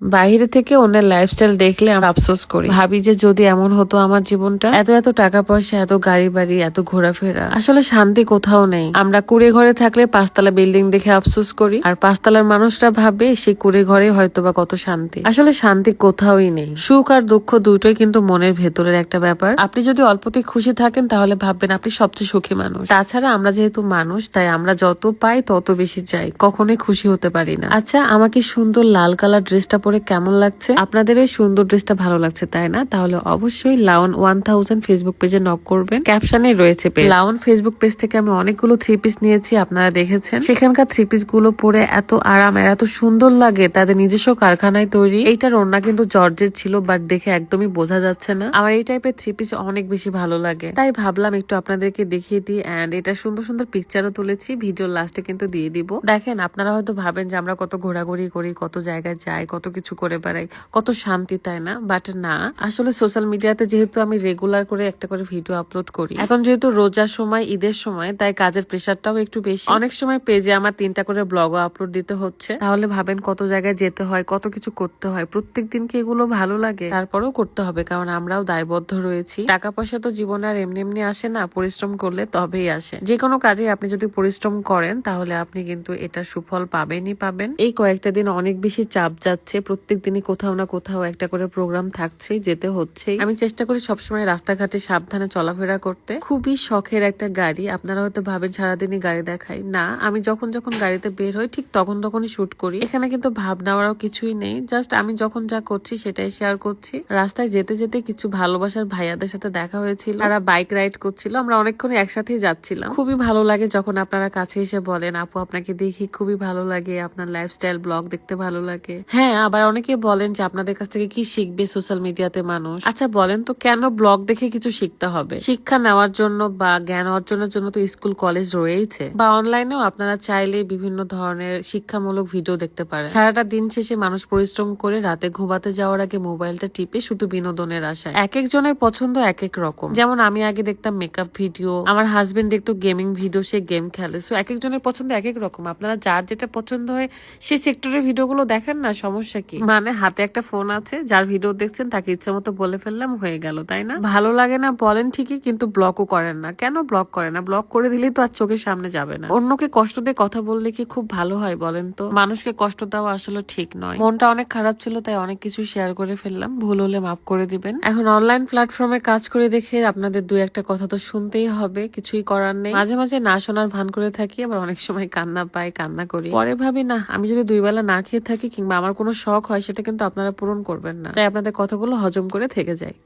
বাইরে থেকে অন্যের লাইফস্টাইল দেখলে আমরা আফসোস করি, ভাবি যে যদি এমন হতো আমার জীবনটা, এত এত টাকা পয়সা, এত গাড়ি বাড়ি, এত ঘোরাফেরা, আসলে শান্তি কোথাও নেই। আমরা কুড়ে ঘরে থাকলে পাঁচতলা বিল্ডিং দেখে আফসোস করি, আর পাঁচতলার মানুষরা ভাবে সেই কুড়ে ঘরে হয়তো বা কত শান্তি। আসলে শান্তি কোথাওই নেই। সুখ আর দুঃখ দুটোই কিন্তু মনের ভেতরের একটা ব্যাপার। আপনি যদি অল্পতে খুশি থাকেন তাহলে ভাববেন আপনি সবচেয়ে সুখী মানুষ। তাছাড়া আমরা যেহেতু মানুষ, তাই আমরা যত পাই তত বেশি চাই, কখনোই খুশি হতে পারি না। আচ্ছা, আমাকে সুন্দর লাল কালার ড্রেসটা পরে কেমন লাগছে? আপনাদের এই সুন্দর ড্রেসটা ভালো লাগছে তাই না? তাহলে অবশ্যই লাউন 1000 ফেসবুক পেজে নক করবেন, ক্যাপশনে রয়েছে পেজ। লাউন ফেসবুক পেজ থেকে আমি অনেকগুলো থ্রি পিস নিয়েছি, আপনারা দেখেছেন। সেখানকার থ্রি পিস গুলো পরে এত আরাম আর এত সুন্দর লাগে, তাদের নিজস্ব কারখানায় তৈরি। এইটার ওড়না কিন্তু জর্জের ছিল, বাট দেখে একদমই বোঝা যাচ্ছে না। আমার এই টাইপের থ্রি পিস অনেক বেশি ভালো লাগে, তাই ভাবলাম একটু আপনাদেরকে দেখিয়ে দিই। এন্ড এটা সুন্দর সুন্দর পিকচারও তুলেছি, ভিডিওর লাস্টে কিন্তু দিয়ে দিব। দেখেন, আপনারা হয়তো ভাবেন যে আমরা কত ঘোরাঘুরি করি, কত জায়গায় যাই, কত কিছু করে বেড়াই, কত শান্তি, তাই না? বাট না, আসলে সোশ্যাল মিডিয়াতে যেহেতু আমি রেগুলার করে একটা করে ভিডিও আপলোড করি, এখন যেহেতু রোজার সময়, ঈদের সময়, তাই কাজের প্রেশারটাও একটু বেশি। অনেক সময় পেজে আমার 3টা করে ব্লগও আপলোড দিতে হচ্ছে। তাহলে ভাবেন কত জায়গায় যেতে হয়, কত কিছু করতে হয়। প্রত্যেক দিন কি এগুলো ভালো লাগে? তারপরেও করতে হবে, কারণ আমরাও দায়বদ্ধ রয়েছি। টাকা পয়সা তো জীবনে আর এমনি এমনি আসে না, পরিশ্রম করলে তবেই আসে। যে কোনো কাজে আপনি যদি পরিশ্রম করেন তাহলে আপনি কিন্তু এটা সুফল পাবেনই পাবেন। এই কয়েকটা দিন অনেক বেশি চাপ যাচ্ছে, প্রত্যেক দিনই কোথাও না কোথাও একটা করে প্রোগ্রাম থাকছেই, যেতে হচ্ছেই। আমি চেষ্টা করি সবসময় রাস্তাঘাটে সাবধানে চলাফেরা করতে। খুবই শখের একটা গাড়ি। আপনারা হয়তো ভাবেন সারাদিনই গাড়ি দেখাই, না, আমি যখন যখন গাড়িতে বের হই ঠিক তখন তখনই শুট করি। এখানে কিন্তু ভাব নেওয়ারও কিছুই নেই, জাস্ট আমি যখন যা করছি সেটাই শেয়ার করছি। রাস্তায় যেতে যেতে কিছু ভালোবাসার ভাইয়াদের সাথে দেখা হয়েছিল, তারা বাইক রাইড করছিল, আমরা অনেকক্ষণ একসাথেই যাচ্ছিলাম। খুবই ভালো লাগে যখন আপনারা কাছে এসে বলেন, আপু আপনাকে দেখি খুবই ভালো লাগে, আপনার লাইফস্টাইল ব্লগ দেখতে ভালো লাগে। হ্যাঁ, আবার অনেকে বলেন যে আপনাদের কাছ থেকে কি শিখবে সোশ্যাল মিডিয়াতে মানুষ। আচ্ছা বলেন তো, কেন ব্লগ দেখে কিছু শিখতে হবে? শিক্ষা নেওয়ার জন্য বা জ্ঞান অর্জনের জন্য তো স্কুল কলেজ রয়েছে, বা অনলাইনেও আপনারা চাইলে বিভিন্ন ধরনের শিক্ষামূলক ভিডিও দেখতে পারেন। সারাটা দিন শেষে মানুষ পরিশ্রম করে রাতে ঘুমাতে যাওয়ার আগে মোবাইলটা টিপে শুধু বিনোদনের আশায়। এক একজনের পছন্দ এক এক রকম। যেমন আমি আগে দেখতাম মেকআপ ভিডিও, আমার হাজবেন্ড দেখতো গেমিং ভিডিও, সে গেম খেলে। সো এক একজনের পছন্দ এক এক রকম। আপনারা যার যেটা পছন্দ হয় সেই সেক্টরের ভিডিওগুলো দেখেন না, সমস্যা কি? মানে হাতে একটা ফোন আছে, যার ভিডিও দেখছেন তাকে ইচ্ছা মতো বলে ফেললাম, হয়ে গেল, তাই না? ভালো লাগে না বলেন ঠিকই, কিন্তু ব্লকও করেন না। কেন ব্লক করেন না? ব্লক করে দিলেই তো আর চোখের সামনে যাবে না। অন্যকে কষ্ট দিয়ে কথা বললে কি খুব ভালো হয় বলেন তো? মানুষকে কষ্ট দেওয়া আসলে ঠিক নয়। মনটা অনেক খারাপ ছিল, তাই অনেক কিছু শেয়ার করে ফেললাম, ভুল হলে মাফ করে দিবেন। এখন অনলাইন প্ল্যাটফর্মে কাজ করে দেখে আপনাদের দুই একটা কথা তো শুনতেই হবে, কিছুই করার নেই। মাঝে মাঝে না শোনার ভান করে থাকি, আবার অনেক সময় কান্না পাই, কান্না করি। পরে ভাবি না, আমি যদি 2 বেলা না খেয়ে থাকি কিংবা আমার কোনো শখ হয়, সেটা কিন্তু আপনারা পূরণ করবেন না, তাই আপনাদের কথাগুলো হজম করে থেকে যায়।